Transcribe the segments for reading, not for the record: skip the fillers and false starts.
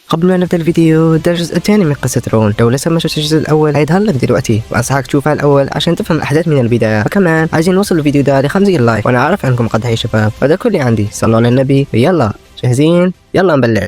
قبل ما نبدأ الفيديو ده الجزء الثاني من قصة رون. لو لسه ما شفتش الجزء الأول هيظهر لك دلوقتي، وأنصحك تشوفها الأول عشان تفهم الأحداث من البداية. وكمان عايزين نوصل الفيديو ده ل 50 لايك، وأنا عارف أنكم قد هي شباب، وده كل اللي عندي. صلوا على النبي. يلا جاهزين؟ يلا نبلع.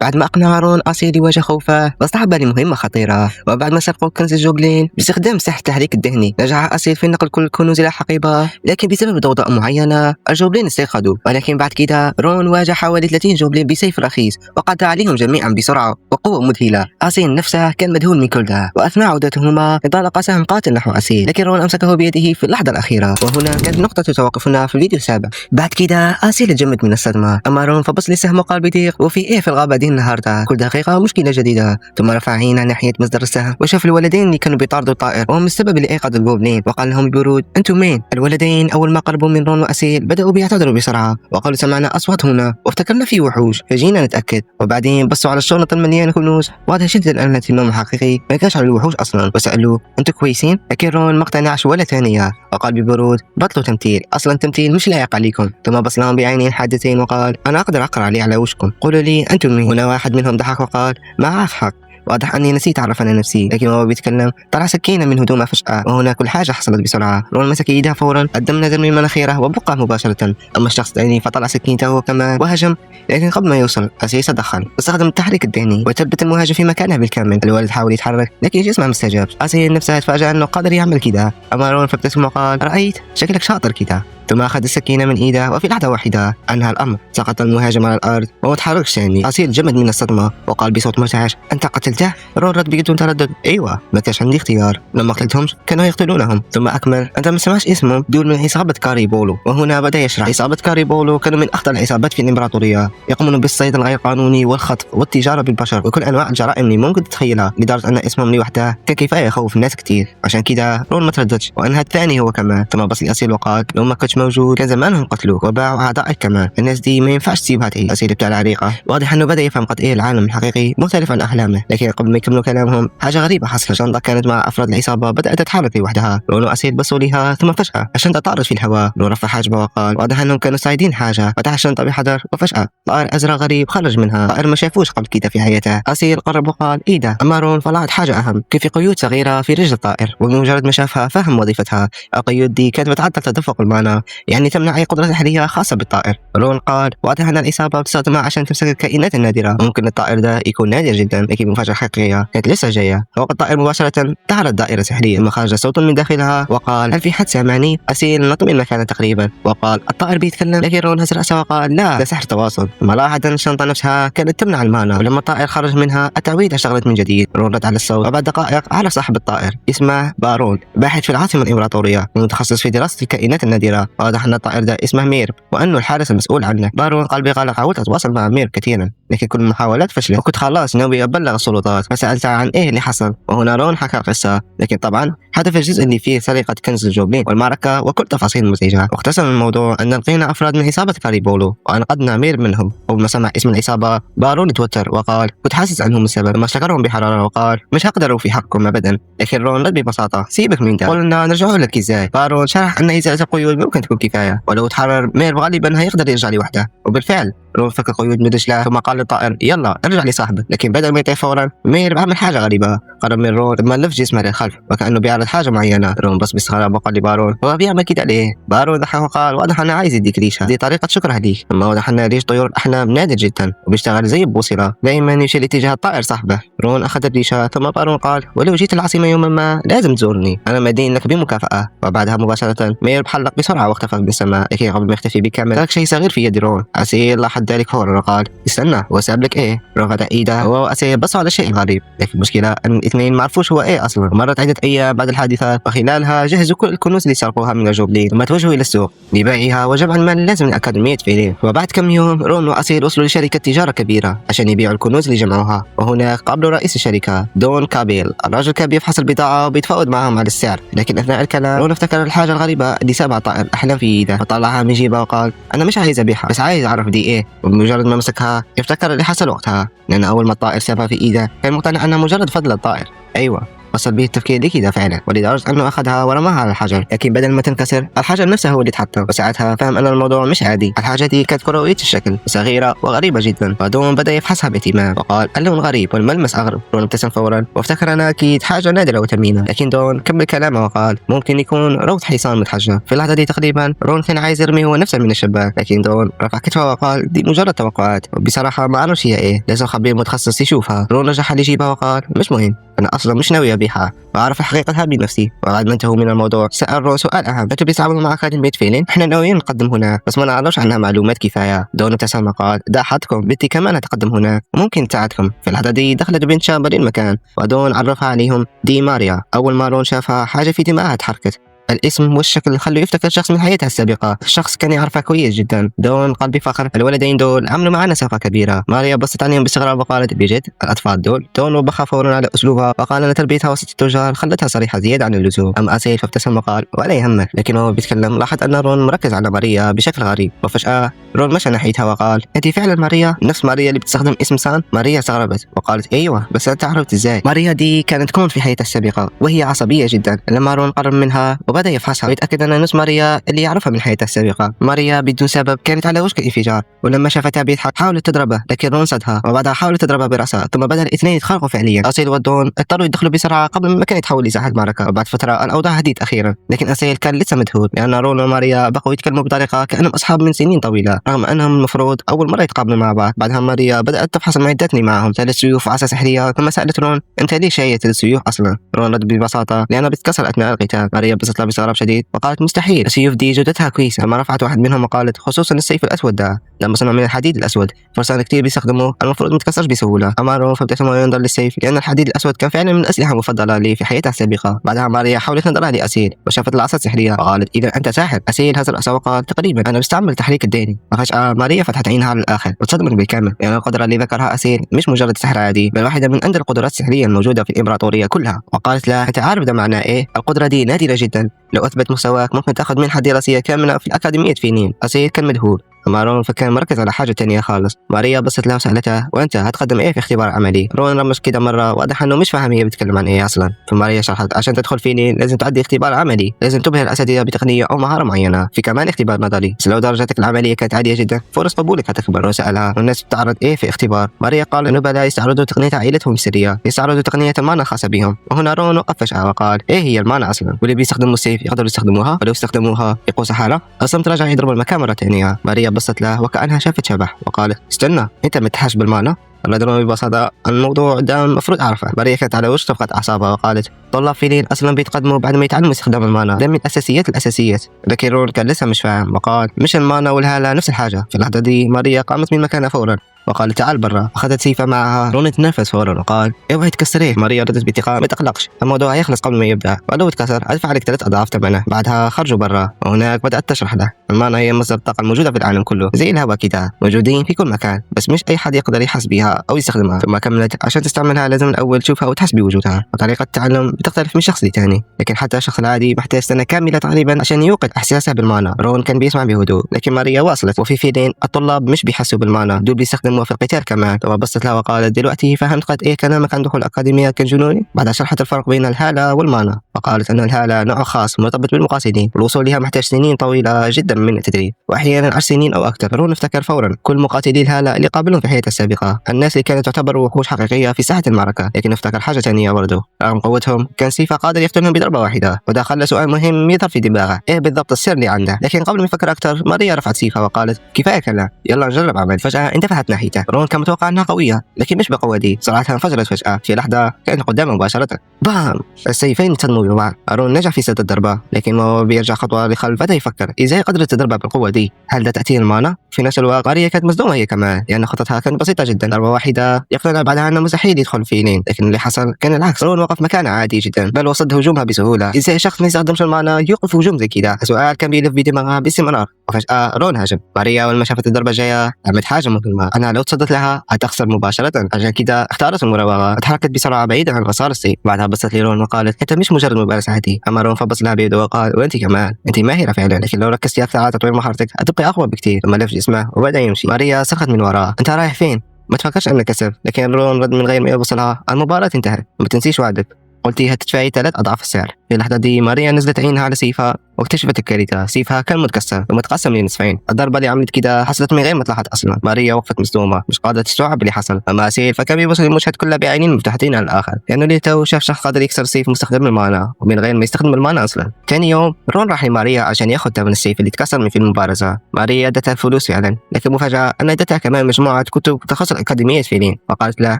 بعد ما أقنع رون أصيل يواجه خوفه واصطحب لمهمة خطيرة، وبعد ما سرقوا كنز الجوبلين باستخدام سحر التحريك الذهني، نجح أصيل في نقل كل الكنوز إلى حقيبة. لكن بسبب ضوضاء معينة الجوبلين استيقظوا، ولكن بعد كده رون واجه حوالي 30 جوبلين بسيف رخيص وقضى عليهم جميعا بسرعة وقوة مذهلة. أصيل نفسه كان مذهول من كل ده، وأثناء عودتهما انطلق سهم قاتل نحو أصيل، لكن رون أمسكه بيده في اللحظة الأخيرة. وهنا كانت نقطة توقفنا في الفيديو السابق. بعد كده أصيل تجمد من الصدمة، أما رون فبص لسهم وقال بضيق: وفي إيه في الغابة دي النهارده؟ كل دقيقة مشكلة جديدة. ثم رفع عينه ناحية مصدر السهم وشاف الولدين اللي كانوا بيطاردوا الطائر، وهم السبب اللي ايقظ الجوبلين، وقال لهم ببرود: انتم مين؟ الولدين اول ما قربوا من رون وأسيل بدأوا بيعتذروا بسرعة وقالوا: سمعنا أصوات هنا وافتكرنا في وحوش، فجينا نتأكد. وبعدين بصوا على الشنطة المليانة كنوز، واضح جدا أن اهتمام حقيقي ما كانش على الوحوش أصلا، وسألوه: انتم كويسين؟ لكن رون ما اقتنعش ولا ثانية، وقال ببرود: بطلوا تمثيل، أصلا تمثيل مش لايق عليكم. ثم بص لهم بعينين حادتين وقال: أنا أقدر أقرأ عليه على وشكم، قولوا لي أنتم مين؟ هنا واحد منهم ضحك وقال: معك حق، واضح أني نسيت أعرف أنا نفسي. لكن وهو بيتكلم طلع سكينة من هدومه فجأة، وهنا كل حاجة حصلت بسرعة. رون مسك يدها فورا، الدم نزل من مناخيره وبقى مباشرة. أما الشخص الثاني فطلع سكينته كمان وهجم، لكن قبل ما يوصل أسيس تدخل واستخدم التحريك الذهني وثبت المهاجم في مكانه بالكامل. الولد حاول يتحرك لكن جسمه ما استجابش. أسيس نفسها تفاجأ أنه قادر يعمل كده. أما رون فابتسم وقال: رأيت؟ شكلك شاطر كده. ثم أخذ السكينة من إيده، وفي لحظة واحدة أنهى الأمر. سقط المهاجم على الأرض وما تحركش ثاني. أصيل جمد من الصدمة وقال بصوت مرتعش: أنت قتلته؟ رون رد بدون تردد: أيوة، ما كانش عندي اختيار، لما قتلتهمش كانوا يقتلونهم. ثم أكمل: أنت ما سمعش اسمهم؟ دول من عصابة كاريبولو. وهنا بدأ يشرح: عصابة كاريبولو كانوا من أخطر العصابات في الإمبراطورية، يقومون بالصيد الغير قانوني والخطف والتجارة بالبشر وكل أنواع الجرائم اللي ممكن تتخيلها، لدرجة أن اسمهم لوحده كان كفاية يخوف الناس كتير. عشان كده رون ما ترددش وأنهى الثاني هو كمان. ثم بص لأصيل وقال: لو ما كنتش موجود كان زمانهم قتلوك وباعوا أعضائك كمان. الناس دي ما ينفعش تسيبها تعيش. أصيل بتاع العريقة واضح أنه بدأ يفهم قد إيه العالم الحقيقي مختلف عن أحلامه. لكن قبل ما يكملوا كلامهم حاجة غريبة حصلت. الشنطة كانت مع أفراد العصابة بدأت تتحرك لوحدها. رون وأسيل بصوا لها، ثم فجأة الشنطة طارت في الهواء. رون رفع حاجبه وقال: واضح أنهم كانوا صايدين حاجة. فتح الشنطة بحذر، وفجأة طائر أزرق غريب خرج منها، طائر ما شافوش قبل كده في حياته. أسيل قرب وقال: إيه ده؟ أما رون فلاحظ حاجة أهم، كيف في قيود صغيرة في رجل الطائر، وبمجرد ما شافها فهم وظيفتها. القيود دي كانت بتعطل تدفق المانا، يعني تمنع أي قدرة سحرية خاصة بالطائر. رون قال: واضح أن العصابة بتستخدمها عشان تمسك الكائنات النادرة. ممكن الطائر ده يكون نادر جدا، لكن المفاجأة الحقيقية كانت لسه جاية. فوق الطائر مباشرة ظهرت دائرة سحرية، ثم خرج صوت من داخلها وقال: هل في حد سامعني؟ أسيل نطمئن مكانه تقريبا وقال: الطائر بيتكلم. لكن رون هز رأسه وقال: لا، ده سحر تواصل. ثم لاحظ أن الشنطة نفسها كانت تمنع المانا، ولما الطائر خرج منها التعويذة اشتغلت من جديد. رون رد على الصوت، وبعد دقائق عرف صاحب الطائر اسمه بارون، باحث في العاصمة الإمبراطورية ومتخصص في دراسة الكائنات النادرة. واضح أن الطائر ده اسمه مير وأنه الحارس المسؤول عنه. بارون قال بقلق: حاولت أتواصل مع مير كثيرا لكن كل المحاولات فشلت، وكنت خلاص ناوي أبلغ السلطات، فسألته عن إيه اللي حصل. وهنا رون حكى القصة، لكن طبعا حذف الجزء اللي فيه سرقة كنز الجوبلين والمعركة وكل تفاصيل مزعجة. واختصر الموضوع أن لقينا أفراد من عصابة كاريبولو وأنقذنا مير منهم. أول ما سمع اسم العصابة بارون توتر وقال: كنت حاسس عنهم السبب. لما شكرهم بحرارة وقال: مش هقدروا في حقكم أبدا. لكن رون رد ببساطة: سيبك من ده، قلنا نرجعوا لك إزاي. بارون شرح أن إزالة القيود ممكن تكون كفاية، ولو تحرر مير غالبا هيقدر يرجع لوحده. وبالفعل رون فك القيود من رجله، ثم قال للطائر: يلا ارجع لصاحبك. لكن بدل ما يطير فورا مير عمل حاجة غريبة، قرب من رون ثم لف جسمه للخلف وكأنه بيعرض حاجة معينة. رون بس باستغراب وقال لبارون: هو بيعمل كده ليه؟ بارون ضحك وقال: واضح أنا عايز يديك ريشة، دي طريقة شكرها ليك. ثم واضح أن ريش طيور الأحلام نادر جدا وبيشتغل زي البوصلة، دائما يمشي لاتجاه الطائر صاحبه. رون أخذ الريشة، ثم بارون قال: ولو جيت العاصمة يوما ما لازم تزورني، أنا مدين لك بمكافأة. وبعدها مباشرة مير بحلق بسرعة واختفى بالسماء. لكن قبل ما يختفي بكامل ترك شيء صغير في يد رون. أسيل لاحظ ذلك فورا وقال: استنى، هو ساب لك ايه؟ رون فتح ايده هو وأسيل بصوا على شيء غريب، لكن المشكلة ان الاثنين ما عرفوش هو ايه اصلا. مرت عدة ايام بعد الحادثة، وخلالها جهزوا كل الكنوز اللي سرقوها من الجوبلين، ثم توجهوا الى السوق لبيعها وجمع المال اللازم لأكاديمية فيلين. وبعد كم يوم رون وأسيل وصلوا لشركة تجارة كبيرة عشان يبيعوا الكنوز اللي جمعوها. وهناك قابلوا رئيس الشركة دون كابيل. الرجل كان بيفحص البضاعة وبيتفاوض معهم على السعر، لكن اثناء الكلام رون افتكر الحاجة الغريبة اللي سابها طائر احلام في ايده، فطلعها من جيبه وقال: انا مش عايز ابيعها، بس عايز اعرف دي ايه. وبمجرد ما مسكها افتكر اللي حصل وقتها، لأن أول ما الطائر سابها في إيده كان مقتنع أنها مجرد فضل الطائر. أيوة، وصل به التفكير لكذا فعلا، ولدرجة أنه أخذها ورماها على الحجر، لكن بدل ما تنكسر الحجر نفسه هو اللي تحطم. وساعتها فهم أن الموضوع مش عادي، الحاجة دي كانت كروية الشكل صغيرة وغريبة جدا. ودون بدأ يفحصها باهتمام وقال اللون غريب والملمس أغرب. رون ابتسم فورا وافتكر أنها أكيد حاجة نادرة وثمينة، لكن دون كمل كلامه وقال ممكن يكون روض حصان متحجر. في اللحظة دي تقريبا رون كان عايز يرمي هو نفسه من الشباك، لكن دون رفع كتفه وقال دي مجرد توقعات، وبصراحة ما أعرفش هي إيه، لازم خبير متخصص يشوفها. رون نجح يجيبها وقال مش مهم، أنا أصلا مش ناوي أبيعها وأعرف حقيقتها بنفسي. وبعد ما انتهوا من الموضوع سأل رون سؤال أهم، أنتوا بيتعاملوا مع أكاديمية فيلين؟ إحنا ناويين نقدم هنا بس ما نعرفش عنها معلومات كفاية. دون ابتسم وقال ده حظكم، بنتي كمان هتقدم هنا وممكن تساعدكم. في اللحظة دي دخلت بنت شابة للمكان ودون عرفها عليهم دي ماريا. أول ما رون شافها حاجة في دماغها تحركت، الاسم والشكل خلوه يفتكر شخص من حياتها السابقة، شخص كان يعرفها كويس جدا. دون قال بفخر الولدين دول عملوا معنا صفقة كبيرة. ماريا بصت عليهم باستغراب وقالت بجد الأطفال دول؟ دون وبخ فورا على أسلوبها وقال أن تربيتها وسط التجار خلتها صريحة زيادة عن اللزوم. أما أسيل فابتسم وقال ولا يهمك، لكن وهو بيتكلم لاحظ أن رون مركز على ماريا بشكل غريب. وفجأة رون مشى ناحيتها وقال أنت فعلا ماريا؟ نفس ماريا اللي بتستخدم اسم سان؟ ماريا استغربت وقالت أيوة، بس أنت عرفت إزاي؟ ماريا دي كانت كون في حياتها السابقة وهي عصبية جدا. لما رون قرب منها وبدأ يفحصها ويتأكد أن نفس ماريا اللي يعرفها من حياتها السابقة. ماريا بدون سبب كانت على وشك الانفجار، ولما شافتها بيضحك حاولت تضربه لكن رون صدها، وبعدها حاولت تضربها برأسها، ثم بدأ الاثنين يتخانقوا فعليا. أسيل ودون اضطروا يدخلوا بسرعة قبل ما كان يتحول لزحف معركة. وبعد فترة الأوضاع هديت أخيرا، لكن أسيل كان لسه مذهول لأن رون وماريا بقوا يتكلموا بطريقة كأنهم أصحاب من سنين طويلة، رغم أنهم المفروض أول مرة يتقابلوا مع بعض. بعدها ماريا بدأت تفحص المعدات اللي معهم، 3 سيوف وعصا سحرية، ثم سألت رون أنت ليش شايل 3 سيوف أصلا؟ رون رد ببساطة لأنها بتتكسر أثناء القتال. ماريا بصت لها باستغراب شديد وقالت مستحيل، السيوف دي جودتها كويسة. لما رفعت واحد منهم وقالت خصوصا السيف الأسود ده لما صنع من الحديد الأسود، فرسان كتير بيستخدموه المفروض ما يتكسرش بسهولة. أما رون فابتسم وينظر للسيف لأن الحديد الأسود كان فعلا من الأسلحة المفضلة لي في حياتها السابقة. بعدها ماريا حاولت نظرها لأسيل وشافت العصا السحرية وقالت إذا أنت ساحر. أسيل هز رأسه وقال تقريبا أنا بستعمل تحريك الديني. وفجأة ماريا فتحت عينها على الآخر وتصدمت بالكامل لأن القدرة اللي ذكرها أسيل مش مجرد سحر عادي، بل واحدة من أندر القدرات السحرية الموجودة في الإمبراطورية كلها. وقالت له أنت عارف ده معناه إيه؟ القدرة دي نادرة جدا، لو أثبت مستواك ممكن تاخذ منحة دراسية كاملة في الأكاديمية فينين. أسيل كان مذهول، أما رون فكان مركز على حاجة تانية خالص. ماريا بصت له وسألتها وأنت هتقدم إيه في اختبار عملي؟ رون رمش كده مرة واضح إنه مش فاهم هي بتتكلم عن إيه أصلا. فماريا شرحت عشان تدخل فينين لازم تعدي اختبار عملي، لازم تبهر الأساتذة بتقنية أو مهارة معينة، في كمان اختبار نظري، بس لو درجتك العملية كانت عالية جدا فرص قبولك هتكبر. وسألها والناس بتعرض إيه في اختبار؟ ماريا قال إنه بدأ يستعرضوا تقنية عائلتهم السرية، يستعرضوا تقنية المانا الخاصة بهم. وهنا رون وقف فجأة وقال إيه هي المانا أصلا؟ واللي بيستخدموا السيف يقدروا يستخدموها؟ ولو استخدموها يبقوا سحرة؟ أصلا رجع يضرب المكان مرة ثانية. ماريا بصت له وكأنها شافت شبح وقالت استنى أنت متحش بالمانا؟ الرجل ببساطة الموضوع ده المفروض أعرفه. ماريا كانت على وشك تفقد أعصابها وقالت طلاب فيلين أصلا بيتقدموا بعد ما يتعلموا استخدام المانا، ده من الأساسيات. لكن رون كان لسه مش فاهم وقال مش المانا والهالة نفس الحاجة. في اللحظة دي ماريا قامت من مكانها فورا وقالت تعال برا، أخذت سيفها معها. رون تنفس فورا وقال اوعي تكسريه. ماريا ردت بانتقام ما تقلقش الموضوع هيخلص قبل ما يبدأ، ولو اتكسر أدفع لك 3 أضعاف ثمنه. بعدها خرجوا برا وهناك بدأت تشرح له المانا هي مصدر الطاقة الموجودة في العالم كله زي الهواء كده، موجودين في كل مكان بس مش أي حد يقدر يحس بها أو يستخدمها. ثم كملت عشان تستعملها لازم الأول تشوفها وتحس بوجودها، وطريقة التعلم بتختلف من شخص لثاني، لكن حتى الشخص العادي محتاج سنة كاملة تقريبا عشان يوقد إحساسه بالمانا. رون كان بيسمع بهدوء لكن ماريا واصلت، وفي فيلين الطلاب مش بيحسوا بالمانا، دول بيستخدموها في القتال كمان. ثم بصت لها وقالت دلوقتي فهمت قد ايه كلامك عن دخول الأكاديمية كان جنوني؟ بعدها شرحت الفرق بين الهالة والمانا وقالت أن الهالة نوع خاص مرتبط بالمقاتلين، والوصول لها محتاج سنين طويلة جدا من التدريب وأحيانا 10 سنين أو أكثر. رون افتكر فورا كل مقاتلي الهالة اللي قابلهم في حياته السابقة، الناس اللي كانت تعتبر وحوش حقيقية في ساحة المعركة، لكن افتكر حاجة ثانية برضه، رغم قوتهم كان سيفا قادر يقتلهم بضربة واحدة. وده خلى سؤال مهم يظهر في دماغه ايه بالضبط السر اللي عنده. لكن قبل ما يفكر أكثر ماريا رفعت سيفها وقالت كفاية كلام يلا نجرب عمل. فجأة انتبهت ناحيته. رون كان متوقع أنها قوية لكن مش بقوة دي، سرعتها انفجرت فجأة في لحظة كان قدامه مباشرة. بام! السيفين اتصدموا ببعض. رون نجح في سد الضربة لكن ما بيرجع خطوة لخلف بدأ يفكر ازاي قدرت تضربها بالقوة دي، هل ده تأثير المانا؟ في نفس الوقت ماريا كانت مصدومة هي كمان لأن خطتها كانت بسيطة جدا، ضربة واحدة يقتنع بعدها أنه مستحيل يدخل فينين، لكن اللي حصل كان العكس. رون وقف مكانه عادي جدا بل وصد هجومها بسهولة. ازاي شخص ما يستخدمش المانا يوقف هجوم زي كذا؟ سؤال كان بيلف بدماغها باستمرار. وفجأة رون هاجم ماريا، أول ما شافت الضربة جاية عملت حاجة مهمة، أنا لو تصدت لها هتخسر مباشرة، عشان كده اختارت المراوغة. اتحركت بسرعة بعيدا عن مسار السيف. بعدها بصت لرون وقالت انت مش مجرد مبارز عادي. اما رون فبص لها بيده وقال وانت كمان انت ماهرة فعلا، لكن لو ركزتي اكثر على تطوير مهارتك هتبقي اقوى بكثير. ثم لف جسمه وبدأ يمشي. ماريا سخت من وراه انت رايح فين؟ ما تفكرش انك كسب. لكن رون رد من غير ما يبص لها المباراة انتهت وما تنسيش وعدك. قلتيها تدفعي 3 أضعاف السعر. في اللحظة دي ماريا نزلت عينها على سيفها واكتشفت الكارثة. سيفها كان متكسر ومتقسم لنصفين. الضربة اللي عملت كده حصلت من غير ما تلاحظ أصلا. ماريا وقفت مصدومة مش قادرة تستوعب اللي حصل. أما أسيل فكان بيبص للمشهد كله بعينين مفتوحتين على الآخر، لأنه ليتو شاف شخص قادر يكسر سيف مستخدم المانا ومن غير ما يستخدم المانا أصلا. ثاني يوم رون راح لماريا عشان ياخذ ثمن السيف اللي تكسر من في المبارزة. ماريا ادتها الفلوس فعلا، لكن مفاجأة أن ادتها كمان مجموعة كتب تخص الأكاديمية فيلين، وقالت له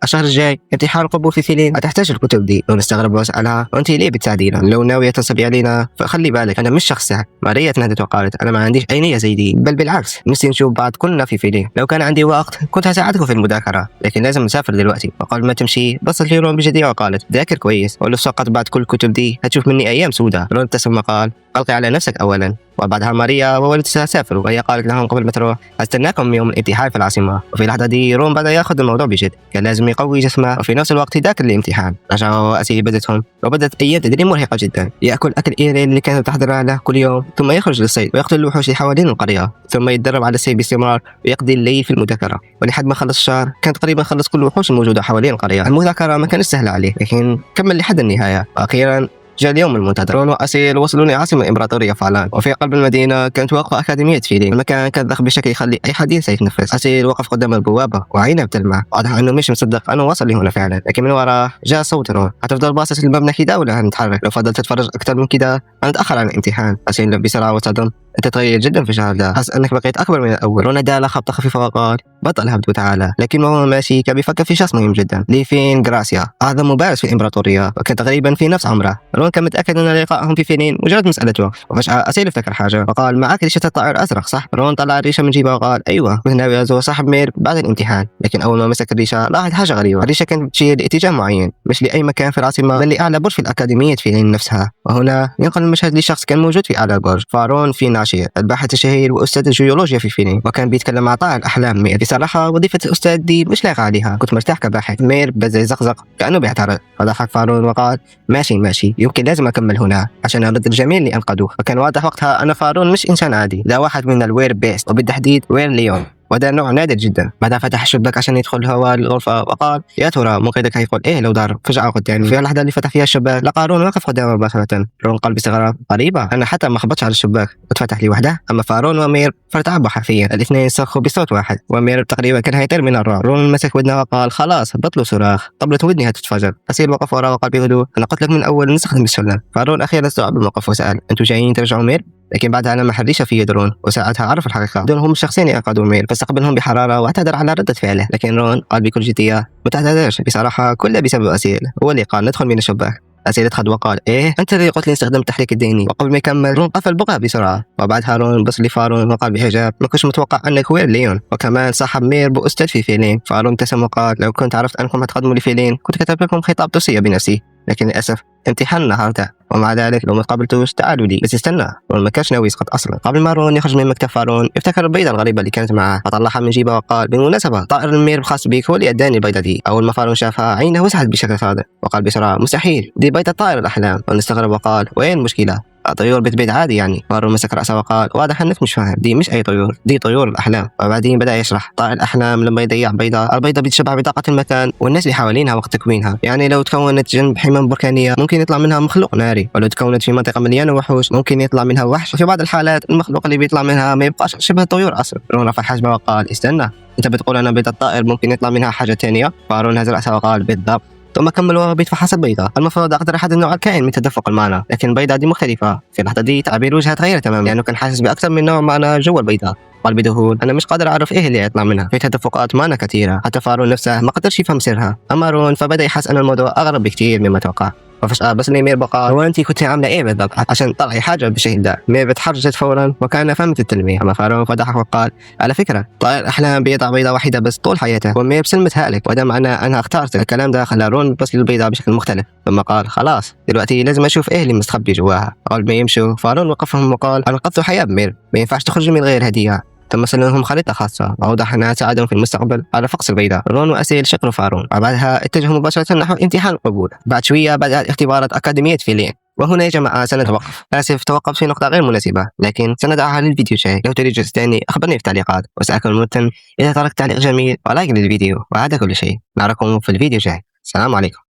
الشهر الجاي امتحان القبول في فيلين هتحتاج الكتب دي. رون استغرب وسألها وأنت ليه بتساعدينا؟ لو ناوية تنصبي علينا فخلي بالك أنا مش شخص سهل. ماريا تنادت وقالت أنا ما عنديش أي نية زي دي، بل بالعكس نفسي نشوف بعض كلنا في فيلين. لو كان عندي وقت كنت هساعدكم في المذاكرة، لكن لازم نسافر دلوقتي. وقبل ما تمشي بصت لي رون بجدية وقالت ذاكر كويس، ولو سقطت بعد كل الكتب دي هتشوف مني أيام سوداء. رون ابتسم وقال قلقي على نفسك أولا. وبعدها ماريا ووالدتها سافروا، وهي قالت لهم قبل ما تروح استناكم يوم الامتحان في العاصمة. وفي اللحظة دي رون بدأ ياخذ الموضوع بجد، كان لازم يقوي جسمه وفي نفس الوقت يذاكر الامتحان. رجعوا أسيل بدتهم وبدت أيام تدريب مرهقة جدا. يأكل أكل إيرين اللي كانت تحضرها له كل يوم، ثم يخرج للصيد ويقتل الوحوش اللي حوالين القرية، ثم يتدرب على السير باستمرار ويقضي الليل في المذاكرة. ولحد ما خلص الشهر كان تقريبا خلص كل الوحوش الموجودة حوالين القرية. المذاكرة ما كانت سهلة عليه، لكن كمل لحد النهاية. وأخيرا جاء اليوم المنتظر. رون وأسيل وصلوا لعاصمة الإمبراطورية فعلان، وفي قلب المدينة كانت واقفة أكاديمية فيلين. المكان كان ضخم بشكل يخلي أي حد ينسى يتنفس. أسيل وقف قدام البوابة وعينه بتلمع، واضح أنه مش مصدق أنه وصل لهنا فعلا. لكن من وراه جاء صوت رون هتفضل باصص للمبنى كده ولا هنتحرك؟ لو فضلت تتفرج أكثر من كده هنتأخر عن الامتحان. أسيل بسرعة وصدم انت تغير جدا في الشهر ده، حس انك بقيت اكبر من الاول. رون اداله خبطه خفيفه وقال بطل هبد وتعالى. لكن وهو ماشي كان بيفكر في شخص مهم جدا، ليفين غراسيا، اعظم مبارز في الامبراطوريه وكان تقريبا في نفس عمره. رون كان متاكد ان لقائهم في فيلين مجرد مساله وقت، وفجاه اسيل افتكر حاجه وقال معك ريشه الطائر الازرق صح؟ رون طلع الريشه من جيبه وقال ايوه، كنت ناوي ازور صاحب مير بعد الامتحان. لكن اول ما مسك الريشه لاحظ حاجه غريبه. الريشه كانت تشير لاتجاه معين، مش لاي مكان في العاصمه بل لاعلى برج في الاكاديميه فيلين نفسها. وهنا ينقل المشهد لشخص كان موجود في اعلى البرج، فارون في ناشير الباحث الشهير واستاذ الجيولوجيا في فيلين، وكان بيتكلم مع طائر الاحلام مير. بصراحه وظيفه الاستاذ دي مش لايقه عليها، كنت مرتاح كباحث. مير بدا يزقزق كانه بيعترض، فضحك فارون وقال ماشي يمكن لازم اكمل هنا عشان ارد الجميع اللي انقذوه. وكان واضح وقتها ان فارون مش انسان عادي، ده واحد من الوير بيست وبالتحديد وير ليون، وده نوع نادر جدا. بعدها فتح الشباك عشان يدخل هواء الغرفة وقال يا ترى منقذك هيقول ايه لو ضرب. فجأة قدامي في اللحظة اللي فتح فيها الشباك لقى رون واقف قدامه مباشرة. رون قال باستغراب غريبة، انا حتى ما خبطش على الشباك واتفتح لي وحده. اما فارون ومير فارتعبوا حرفيا، الاثنين صرخوا بصوت واحد ومير تقريبا كان هيطير من الرعب. رون مسك ودنه وقال خلاص بطلوا صراخ، طبلة ودني هتتفجر. أسيل وقف وراه وقال بهدوء انا قلت لك من اول نستخدم السلم. فارون اخيرا استوعب الموقف وسأل انتوا جايين ترجعوا مير؟ لكن بعدها لمح الريشة في يد رون وساعتها عرف الحقيقة، دول هم الشخصين اللي انقذوا مير، فاستقبلهم بحرارة واعتذر على ردة فعله. لكن رون قال بكل جدية ما تعتذرش، بصراحة كله بسبب أسيل، هو اللي قال ندخل من الشباك. أسيل اتخذ وقال ايه انت اللي قلت لي استخدم التحريك الديني. وقبل ما يكمل رون قفل بقها بسرعة. وبعدها رون بص لفارون وقال بحجاب ما كنتش متوقع انك هو ليون وكمان صاحب مير بأستاذ في فيلين. فارون ابتسم وقال لو كنت عرفت انكم هتقدموا لفيلين كنت كتبت لكم خطاب توصية بنفسي، لكن للأسف امتحان النهارده ومع ذلك لو ما قابلتوش تعالوا لي. بس استنى، رون ما كانش ناوي يسقط اصلا. قبل ما رون يخرج من مكتب فارون افتكر البيضه الغريبه اللي كانت معاه فطلعها من جيبه وقال بالمناسبه طائر المير الخاص بيك هو اللي اداني البيضه دي. اول ما فارون شافها عينه وسعت بشكل صادق وقال بسرعه مستحيل، دي بيضه طائر الاحلام. رون استغرب وقال وين المشكله؟ طيور بتبيض عادي يعني. فارون مسك راسه وقال واضح انك مش فاهم، دي مش اي طيور، دي طيور الاحلام. وبعدين بدا يشرح طائر الاحلام لما يضيع بيضه، البيضه بتشبه بطاقه المكان والناس اللي حوالينها وقت تكوينها. يعني لو تكونت جنب حمم بركانيه ممكن يطلع منها مخلوق ناري، ولو تكونت في منطقه مليانه وحوش ممكن يطلع منها وحش، وفي بعض الحالات المخلوق اللي بيطلع منها ما يبقاش شبه الطيور اصلا. رون رفع حجمه وقال استنى، انت بتقول انا بيضه الطائر ممكن يطلع منها حاجه ثانيه؟ فارون هز راسه وقال بالضبط. ثم كمل وهو بيتفحص البيضة. المفروض أقدر أحدد نوع الكائن من تدفق المانا، لكن البيضة دي مختلفة. في اللحظة دي تعابير وجهها تغير تماما لأنه كان حاسس بأكثر من نوع مانا جوا البيضة. قال بذهول أنا مش قادر أعرف إيه اللي يطلع منها، في تدفقات مانا كثيرة حتى فارون نفسه ما قدرش يفهم سرها. أما رون فبدأ يحس أن الموضوع أغرب بكثير مما توقع. وفجأة بس لي مير بقى هو أنت كنت عاملة إيه بالضبط عشان تطلعي حاجة بالشكل ده؟ مير بتحرجت فورا وكان فهمت التلميح. أما فارون فضحك وقال على فكرة طائر الأحلام بيضع بيضة واحدة بس طول حياته. ومير بسلمتها لك وده معناه أنا اخترت. الكلام ده خلى رون بس للبيضة بشكل مختلف. ثم قال خلاص دلوقتي لازم أشوف إيه اللي مستخبي جواها. قبل ما يمشوا فارون وقفهم وقال أنقذتوا حياة مير، ما ينفعش تخرجوا من غير هدية. ثم سلمهم خريطة خاصة وأوضح أنها تساعدهم في المستقبل على فقس البيضة. رون وأسيل شكروا فارون وبعدها اتجهوا مباشرة نحو امتحان القبول. بعد شوية بدأت اختبارات أكاديمية فيلين. وهنا يا جماعة سنتوقف، آسف توقف في نقطة غير مناسبة لكن سندعها للفيديو الجاي. لو تريد جزء ثاني أخبرني في التعليقات وسأكون ممتن إذا تركت تعليق جميل ولايك للفيديو. وهذا كل شيء، نراكم في الفيديو الجاي. السلام عليكم.